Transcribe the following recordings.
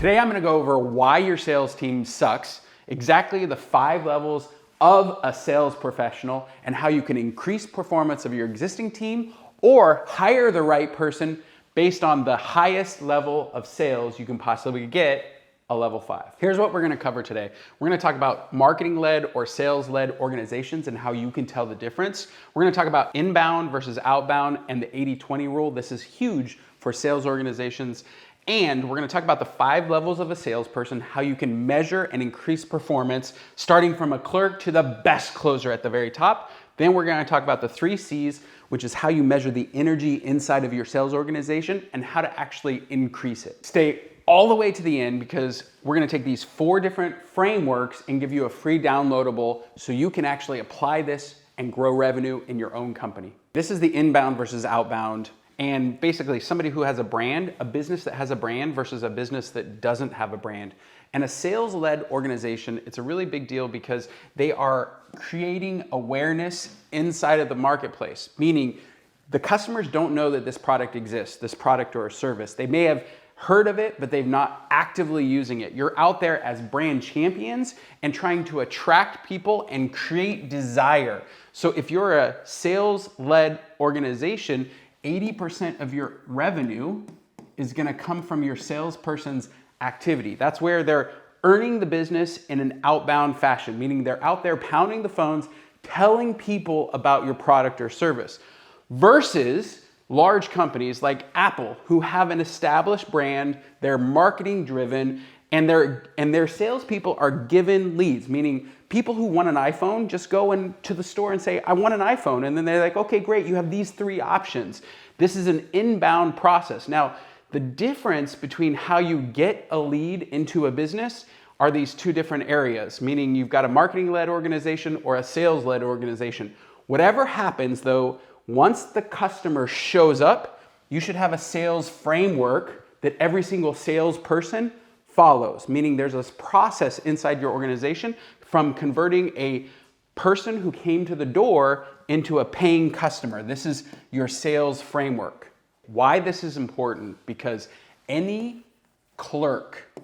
Today I'm going to go over why your sales team sucks, exactly the 5 levels of a sales professional, and how you can increase performance of your existing team or hire the right person based on the highest level of sales you can possibly get, a level 5. Here's what we're going to cover today. We're going to talk about marketing-led or sales-led organizations and how you can tell the difference. We're going to talk about inbound versus outbound and the 80-20 rule. This is huge for sales organizations. And we're going to talk about the 5 levels of a salesperson, how you can measure and increase performance, starting from a clerk to the best closer at the very top. Then we're going to talk about the 3 C's, which is how you measure the energy inside of your sales organization and how to actually increase it. Stay all the way to the end because we're going to take these 4 different frameworks and give you a free downloadable so you can actually apply this and grow revenue in your own company. This is the inbound versus outbound. And basically somebody who has a brand, a business that has a brand versus a business that doesn't have a brand. And a sales-led organization, it's a really big deal because they are creating awareness inside of the marketplace, meaning the customers don't know that this product exists, this product or a service. They may have heard of it, but they've not actively using it. You're out there as brand champions and trying to attract people and create desire. So if you're a sales-led organization, 80% of your revenue is going to come from your salesperson's activity. That's where they're earning the business in an outbound fashion, meaning they're out there pounding the phones, telling people about your product or service, versus large companies like Apple who have an established brand, they're marketing driven, and their salespeople are given leads, meaning people who want an iPhone just go into the store and say, I want an iPhone. And then they're like, okay, great, you have these 3 options. This is an inbound process. Now, the difference between how you get a lead into a business are these 2 different areas, meaning you've got a marketing-led organization or a sales-led organization. Whatever happens though, once the customer shows up, you should have a sales framework that every single salesperson follows, meaning there's this process inside your organization from converting a person who came to the door into a paying customer. This is your sales framework. Why this is important? Because any clerk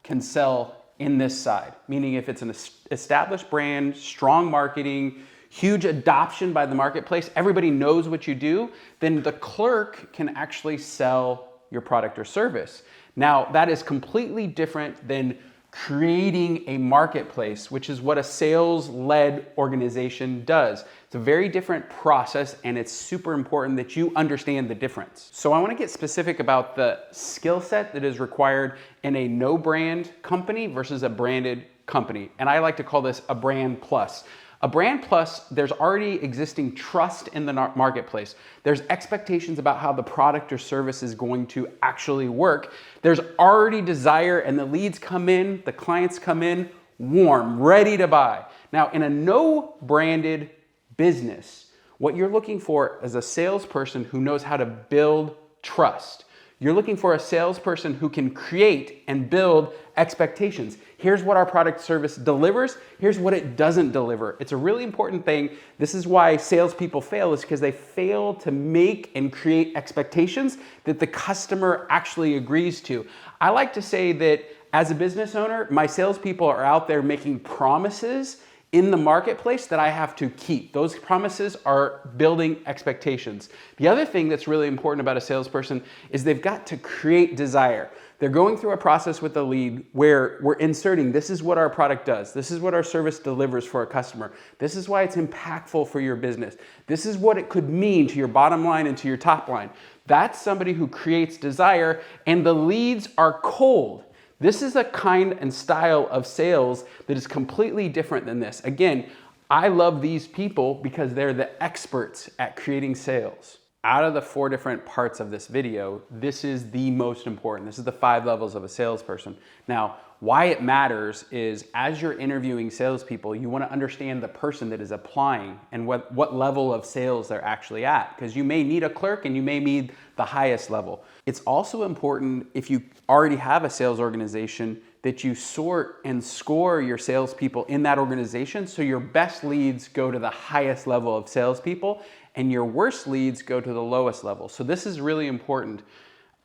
can sell in this side, meaning if it's an established brand, strong marketing, huge adoption by the marketplace, everybody knows what you do, then the clerk can actually sell your product or service. Now, that is completely different than creating a marketplace, which is what a sales-led organization does. It's a very different process, and it's super important that you understand the difference. So I want to get specific about the skill set that is required in a no-brand company versus a branded company. And I like to call this a brand plus. A brand plus, there's already existing trust in the marketplace. There's expectations about how the product or service is going to actually work. There's already desire, and the leads come in, the clients come in warm, ready to buy. Now, in a no branded business, what you're looking for is a salesperson who knows how to build trust. You're looking for a salesperson who can create and build expectations. Here's what our product service delivers. Here's what it doesn't deliver. It's a really important thing. This is why salespeople fail, is because they fail to make and create expectations that the customer actually agrees to. I like to say that as a business owner, my salespeople are out there making promises in the marketplace that I have to keep. Those promises are building expectations. The other thing that's really important about a salesperson is they've got to create desire. They're going through a process with the lead where we're inserting, this is what our product does. This is what our service delivers for a customer. This is why it's impactful for your business. This is what it could mean to your bottom line and to your top line. That's somebody who creates desire, and the leads are cold. This is a kind and style of sales that is completely different than this. Again, I love these people because they're the experts at creating sales. Out of the 4 different parts of this video, this is the most important. This is the 5 levels of a salesperson. Now, why it matters is as you're interviewing salespeople, you want to understand the person that is applying and what level of sales they're actually at, because you may need a clerk and you may need the highest level. It's also important, if you already have a sales organization, that you sort and score your salespeople in that organization so your best leads go to the highest level of salespeople and your worst leads go to the lowest level. So this is really important.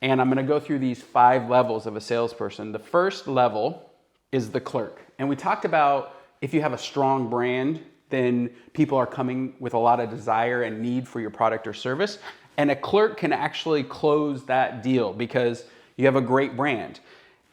And I'm gonna go through these 5 levels of a salesperson. The first level is the clerk. And we talked about if you have a strong brand, then people are coming with a lot of desire and need for your product or service. And a clerk can actually close that deal because you have a great brand.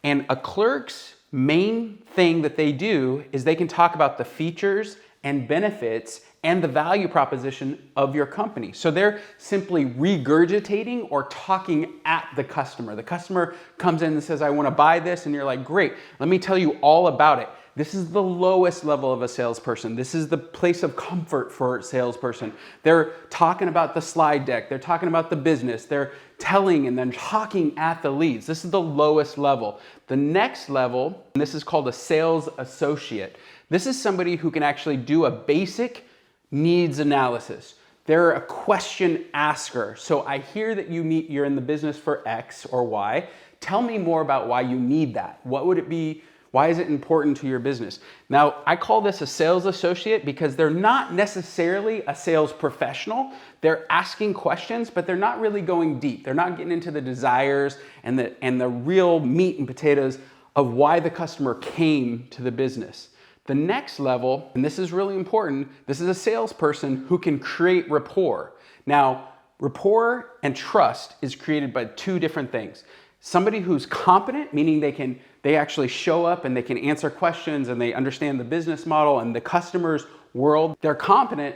And a clerk's main thing that they do is they can talk about the features and benefits and the value proposition of your company. So they're simply regurgitating or talking at the customer. The customer comes in and says, I want to buy this. And you're like, great, let me tell you all about it. This is the lowest level of a salesperson. This is the place of comfort for a salesperson. They're talking about the slide deck. They're talking about the business. They're telling and then talking at the leads. This is the lowest level. The next level, and this is called a sales associate. This is somebody who can actually do a basic needs analysis. They're a question asker. So I hear that you're in the business for X or Y. Tell me more about why you need that. What would it be? Why is it important to your business? Now, I call this a sales associate because they're not necessarily a sales professional. They're asking questions, but they're not really going deep. They're not getting into the desires and the real meat and potatoes of why the customer came to the business. The next level, and this is really important, this is a salesperson who can create rapport. Now, rapport and trust is created by 2 different things. Somebody who's competent, meaning they actually show up and they can answer questions and they understand the business model and the customer's world. They're competent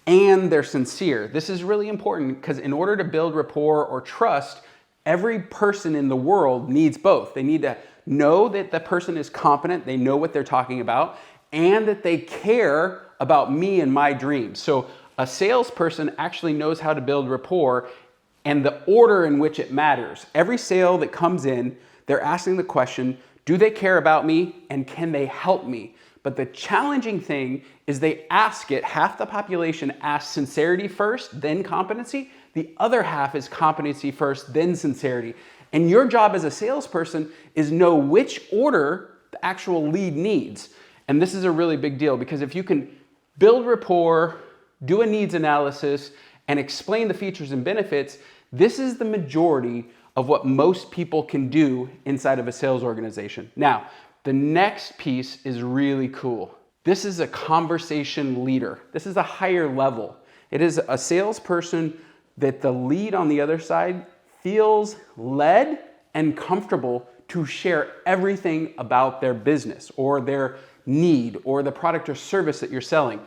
and they're sincere. This is really important because in order to build rapport or trust, every person in the world needs both. They need to know that the person is competent, they know what they're talking about, and that they care about me and my dreams. So a salesperson actually knows how to build rapport and the order in which it matters. Every sale that comes in, they're asking the question, do they care about me and can they help me? But the challenging thing is they ask it, half the population asks sincerity first, then competency. The other half is competency first, then sincerity. And your job as a salesperson is know which order the actual lead needs. And this is a really big deal because if you can build rapport, do a needs analysis, and explain the features and benefits, this is the majority of what most people can do inside of a sales organization. Now, the next piece is really cool. This is a conversation leader. This is a higher level. It is a salesperson that the lead on the other side feels led and comfortable to share everything about their business or their need or the product or service that you're selling.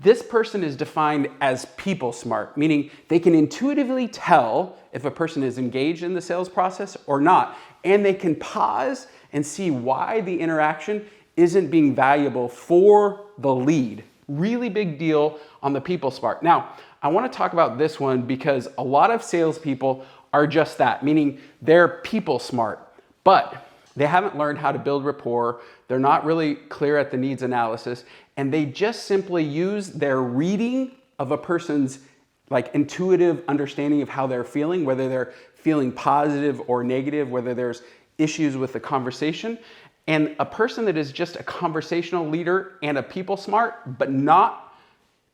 This person is defined as people smart, meaning they can intuitively tell if a person is engaged in the sales process or not. And they can pause and see why the interaction isn't being valuable for the lead. Really big deal on the people smart. Now, I want to talk about this one because a lot of salespeople are just that, meaning they're people smart, but they haven't learned how to build rapport. They're not really clear at the needs analysis, and they just simply use their reading of a person's intuitive understanding of how they're feeling, whether they're feeling positive or negative, whether there's issues with the conversation. And a person that is just a conversational leader and a people smart, but not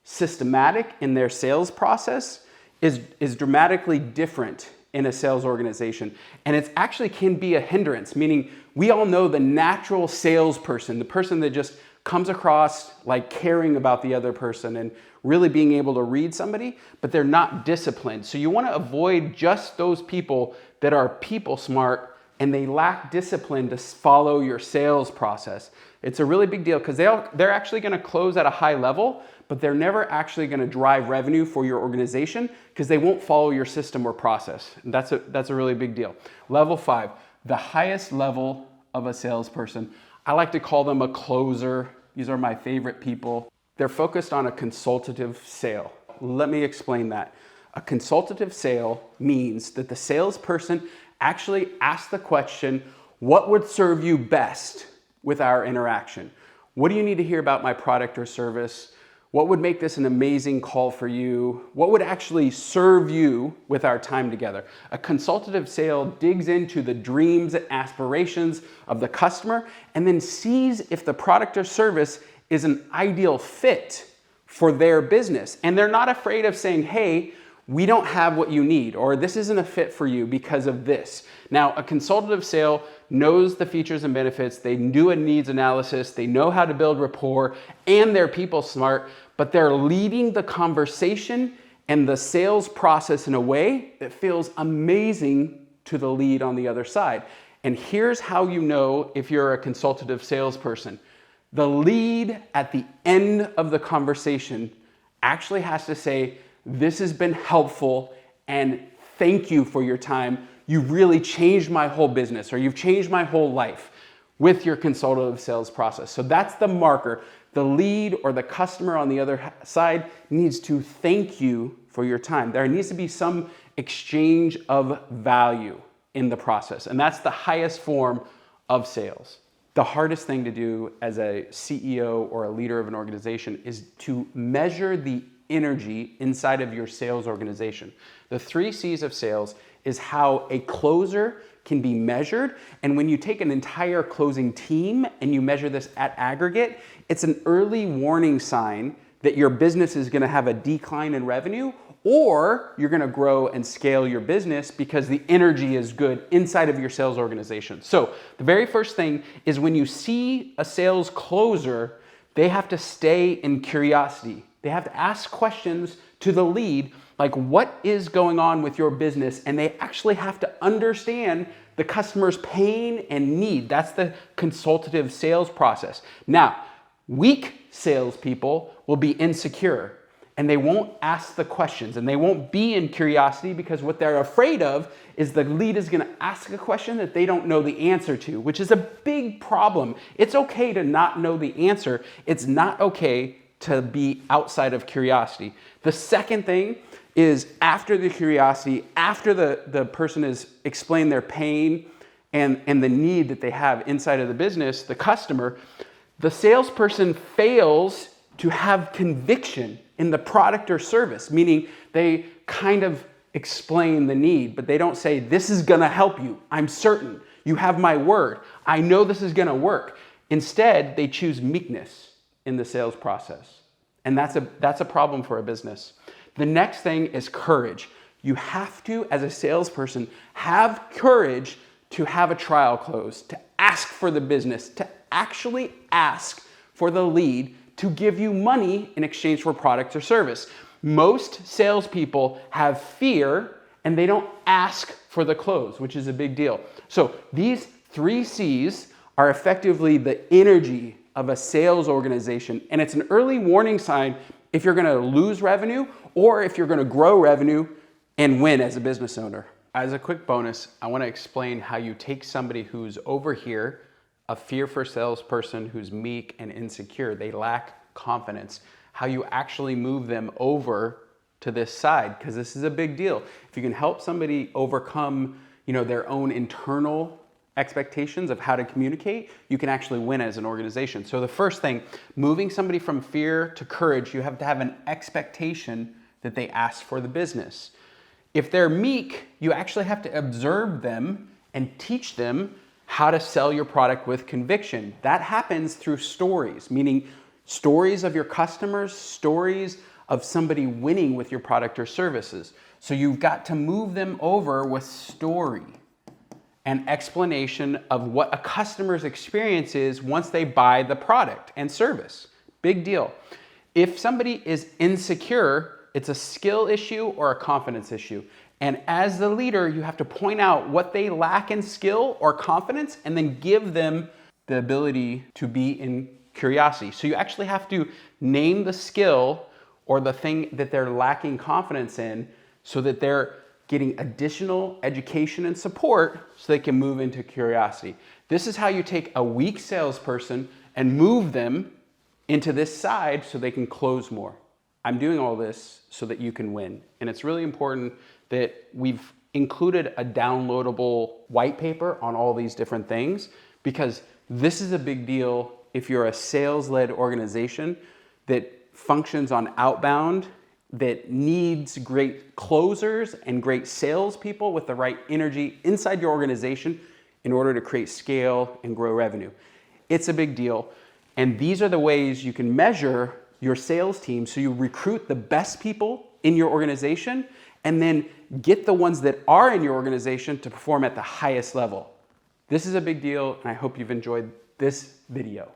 systematic in their sales process is dramatically different in a sales organization. And it actually can be a hindrance, meaning we all know the natural salesperson, the person that just comes across like caring about the other person and really being able to read somebody, but they're not disciplined. So you want to avoid just those people that are people smart and they lack discipline to follow your sales process. It's a really big deal because they're actually going to close at a high level, but they're never actually going to drive revenue for your organization because they won't follow your system or process. And that's a really big deal. Level 5, the highest level of a salesperson. I like to call them a closer. These are my favorite people. They're focused on a consultative sale. Let me explain that. A consultative sale means that the salesperson actually asks the question, what would serve you best with our interaction? What do you need to hear about my product or service? What would make this an amazing call for you? What would actually serve you with our time together? A consultative sale digs into the dreams and aspirations of the customer and then sees if the product or service is an ideal fit for their business. And they're not afraid of saying, hey, we don't have what you need, or this isn't a fit for you because of this. Now, a consultative sale knows the features and benefits, they do a needs analysis, they know how to build rapport, and they're people smart, but they're leading the conversation and the sales process in a way that feels amazing to the lead on the other side. And here's how you know if you're a consultative salesperson. The lead at the end of the conversation actually has to say, "This has been helpful and thank you for your time. You really changed my whole business," or "You've changed my whole life," with your consultative sales process. So that's the marker. The lead or the customer on the other side needs to thank you for your time. There needs to be some exchange of value in the process, and that's the highest form of sales. The hardest thing to do as a CEO or a leader of an organization is to measure the energy inside of your sales organization. The 3 C's of sales is how a closer can be measured. And when you take an entire closing team and you measure this at aggregate, it's an early warning sign that your business is gonna have a decline in revenue, or you're gonna grow and scale your business because the energy is good inside of your sales organization. So the very first thing is when you see a sales closer, they have to stay in curiosity. They have to ask questions to the lead, like, what is going on with your business? And they actually have to understand the customer's pain and need. That's the consultative sales process. Now, weak salespeople will be insecure and they won't ask the questions and they won't be in curiosity because what they're afraid of is the lead is gonna ask a question that they don't know the answer to, which is a big problem. It's okay to not know the answer. It's not okay to be outside of curiosity. The second thing is after the curiosity, after the person has explained their pain and the need that they have inside of the business, the customer, the salesperson fails to have conviction in the product or service, meaning they kind of explain the need, but they don't say, "This is gonna help you. I'm certain. You have my word. I know this is gonna work." Instead, they choose meekness in the sales process. And that's a problem for a business. The next thing is courage. You have to, as a salesperson, have courage to have a trial close, to ask for the business, to actually ask for the lead to give you money in exchange for product or service. Most salespeople have fear and they don't ask for the close, which is a big deal. So these 3 C's are effectively the energy of a sales organization, and it's an early warning sign if you're gonna lose revenue or if you're gonna grow revenue and win as a business owner. As a quick bonus, I wanna explain how you take somebody who's over here, a fearful salesperson who's meek and insecure, they lack confidence, how you actually move them over to this side, because this is a big deal. If you can help somebody overcome, their own internal expectations of how to communicate, you can actually win as an organization. So the first thing, moving somebody from fear to courage, you have to have an expectation that they ask for the business. If they're meek, you actually have to observe them and teach them how to sell your product with conviction. That happens through stories, meaning stories of your customers, stories of somebody winning with your product or services. So you've got to move them over with story and explanation of what a customer's experience is once they buy the product and service. Big deal. If somebody is insecure, it's a skill issue or a confidence issue. And as the leader, you have to point out what they lack in skill or confidence and then give them the ability to be in curiosity. So you actually have to name the skill or the thing that they're lacking confidence in so that they're getting additional education and support so they can move into curiosity. This is how you take a weak salesperson and move them into this side so they can close more. I'm doing all this so that you can win. And it's really important that we've included a downloadable white paper on all these different things, because this is a big deal if you're a sales-led organization that functions on Outbound, that needs great closers and great salespeople with the right energy inside your organization in order to create scale and grow revenue. It's a big deal. And these are the ways you can measure your sales team so you recruit the best people in your organization and then get the ones that are in your organization to perform at the highest level. This is a big deal, and I hope you've enjoyed this video.